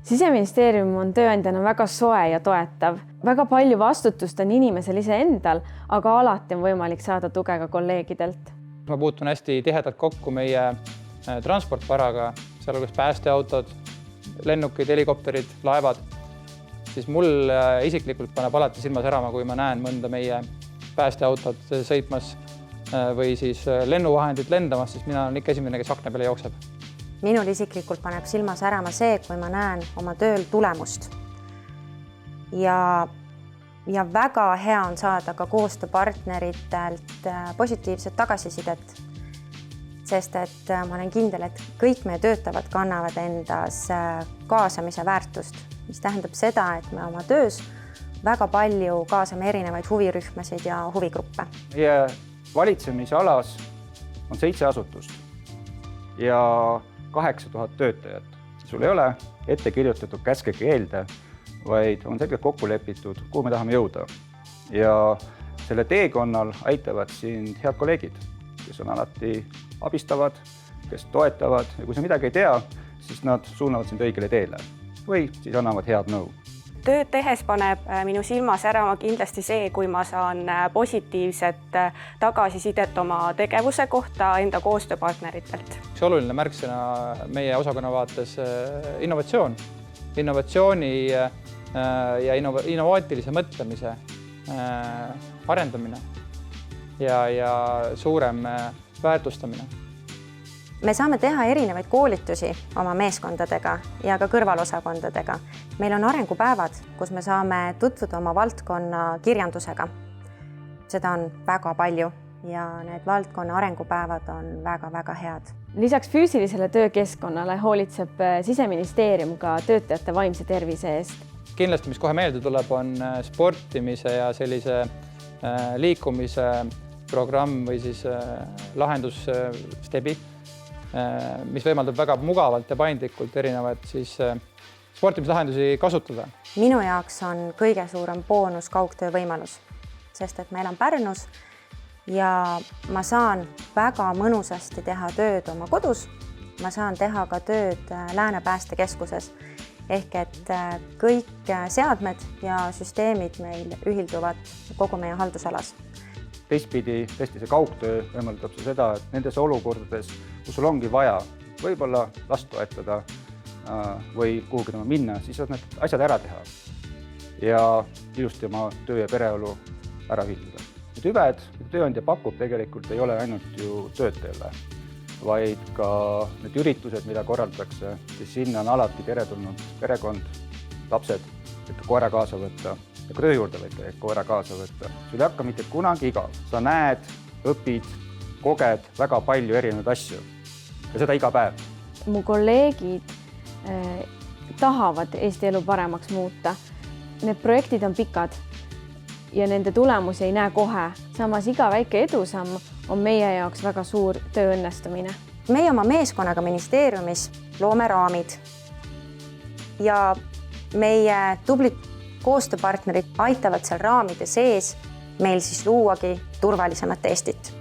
Siseministeerium on tööandjana väga soe ja toetav. Väga palju vastutust on inimesel iseendal, aga alati on võimalik saada tuge ka kolleegidelt. Ma puutun hästi tihedalt kokku meie transportvaraga, sealhulgas päästeautod, lennukid, helikopterid, laevad. Siis mul isiklikult paneb alati silma särama, kui ma näen mõnda meie päästeautot sõitmas või siis lennuvahendid lendamas, siis mina olen ikka esimene, kes akna peale jookseb. Minul isiklikult paneb silma särama see, kui ma näen oma tööl tulemust. Ja väga hea on saada ka koostööpartneritelt positiivset tagasisidet, sest et ma olen kindel, et kõik meie töötavad kannavad endas kaasamise väärtust, mis tähendab seda, et me oma töös väga palju kaasame erinevaid huvirühmasid ja huvigruppe. Meie valitsemisalas on 7 asutust ja 8000 töötajat. Sul ei ole ette kirjutatud käske keelde, vaid on selgelt kokku lepitud, kuhu me tahame jõuda. Ja selle teekonnal aitavad sind head kolleegid, kes on alati abistavad, kes toetavad ja kui sa midagi ei tea, siis nad suunavad sind õigele teele või siis annavad head nõu. Tööd tehes paneb minu silma särama kindlasti see, kui ma saan positiivset tagasisidet oma tegevuse kohta enda koostööpartneritelt. Üks oluline märksõna meie osakonna vaates innovatsioon. Innovatsiooni ja innovaatilise mõtlemise arendamine ja suurem väärtustamine. Me saame teha erinevaid koolitusi oma meeskondadega ja ka kõrvalosakondadega. Meil on arengupäevad, kus me saame tutvuda oma valdkonna kirjandusega. Seda on väga palju ja need valdkonna arengupäevad on väga-väga head. Lisaks füüsilisele töökeskkonnale hoolitseb Siseministeerium ka töötajate vaimse tervise eest. Kindlasti, mis kohe meelde tuleb, on sportimise ja sellise liikumise programm või siis lahendusstebi, mis võimaldab väga mugavalt ja paindlikult erinevaid siis sportimislahendusi kasutada. Minu jaoks on kõige suurem boonus kaugtöö võimalus, sest et meil on Pärnus ja ma saan väga mõnusasti teha tööd oma kodus. Ma saan teha ka tööd Lääne päästekeskuses ehk et kõik seadmed ja süsteemid meil ühilduvad kogu meie haldusalas. Teistpidi tõesti see kaugtöö võimaldab seda, et nendes olukordades, kus sul ongi vaja võib-olla last toetada või kuhugi minna, siis saad need asjad ära teha ja ilusti oma töö- ja pereolu ära ühildada. Need hüved, mida tööandja pakub, tegelikult ei ole ainult ju töötajale, vaid ka need üritused, mida korraldatakse, siis sinna on alati teretulnud perekond, lapsed, et koera kaasa võtta. Ja kui töö juurde võtta, koera kaasa võtta. Sul ei hakka mitte kunagi igav. Sa näed, õpid, koged väga palju erinevaid asju. Ja seda iga päev. Mu kolleegid tahavad Eesti elu paremaks muuta. Need projektid on pikad ja nende tulemusi ei näe kohe. Samas iga väike edusamm on meie jaoks väga suur tööõnnestumine. Meie oma meeskonnaga ministeeriumis loome raamid ja meie tublid koostööpartnerid aitavad seal raamide sees meil siis luuagi turvalisemat Eestit.